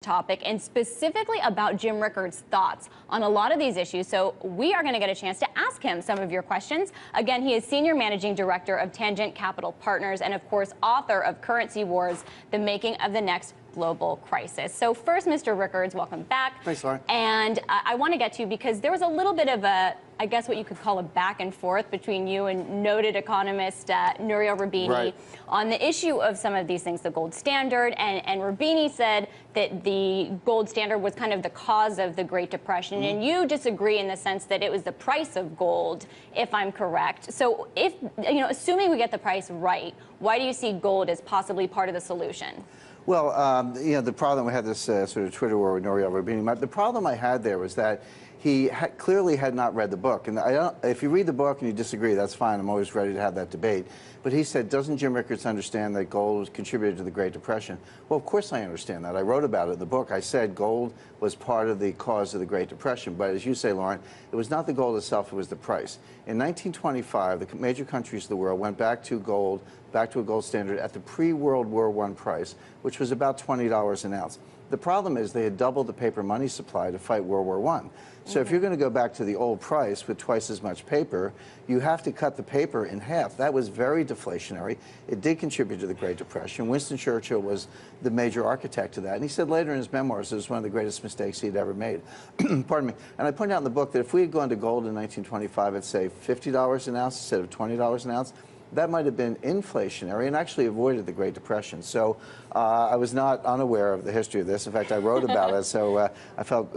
topic, and specifically about Jim Rickards' thoughts on a lot of these issues. So we are going to get a chance to ask him some of your questions. Again, he is Senior Managing Director of Tangent Capital Partners and, of course, author of Currency Wars, The Making of the Next Global Crisis. So first, Mr. Rickards, welcome back. Thanks, Lauren. And I want to get to you because there was a little bit of a, I guess what you could call a back and forth between you and noted economist Roubini on the issue of some of these things, the gold standard. And Roubini said that the gold standard was kind of the cause of the Great Depression. And you disagree in the sense that it was the price of gold, if I'm correct. So if, assuming we get the price right, why do you see gold as possibly part of the solution? Well, the problem, we had this sort of Twitter war with Roubini. The problem I had there was that he clearly had not read the book. And if you read the book and you disagree, that's fine. I'm always ready to have that debate. But he said, doesn't Jim Rickards understand that gold contributed to the Great Depression? Well, of course I understand that. I wrote about it in the book. I said gold was part of the cause of the Great Depression. But as you say, Lauren, it was not the gold itself, it was the price. In 1925, the major countries of the world went back to a gold standard at the pre-World War I price, which was about $20 an ounce. The problem is they had doubled the paper money supply to fight World War I. So if you're going to go back to the old price with twice as much paper, you have to cut the paper in half. That was very deflationary. It did contribute to the Great Depression. Winston Churchill was the major architect of that. And he said later in his memoirs it was one of the greatest mistakes he'd ever made. Pardon me. And I point out in the book that if we had gone to gold in 1925 at, say, $50 an ounce instead of $20 an ounce, that might have been inflationary and actually avoided the Great Depression. So I was not unaware of the history of this. In fact, I wrote about it, so I felt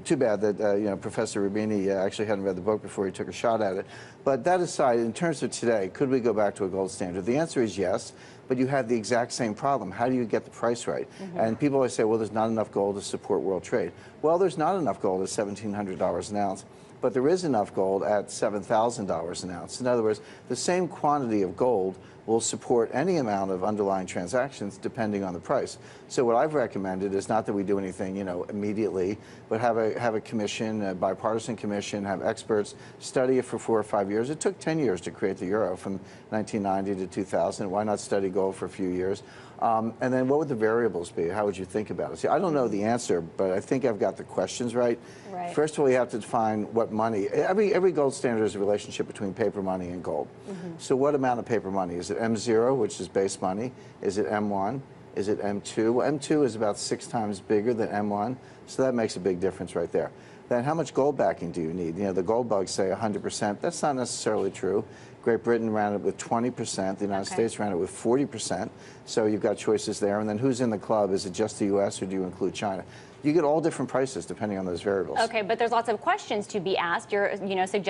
too bad that Professor Roubini actually hadn't read the book before he took a shot at it. But that aside, in terms of today, could we go back to a gold standard? The answer is yes, but you have the exact same problem. How do you get the price right? And people always say, well, there's not enough gold to support world trade. Well, there's not enough gold at $1,700 an ounce. But there is enough gold at $7,000 an ounce. In other words, the same quantity of gold will support any amount of underlying transactions depending on the price. So what I've recommended is not that we do anything, immediately, but have a commission, a bipartisan commission, have experts study it for 4 or 5 years. It took 10 years to create the euro from 1990 to 2000. Why not study gold for a few years? And then what would the variables be? How would you think about it? See, I don't know the answer, but I think I've got the questions right. First of all, you have to define what money. Every gold standard is a relationship between paper money and gold. So what amount of paper money? Is it M0, which is base money? Is it M1? Is it M2? Well, M2 is about 6 times bigger than M1, so that makes a big difference right there. Then how much gold backing do you need? The gold bugs say 100%. That's not necessarily true. Great Britain ran it with 20%. The United States ran it with 40%. So you've got choices there. And then who's in the club? Is it just the U.S. or do you include China? You get all different prices depending on those variables. Okay, but there's lots of questions to be asked. You're, suggesting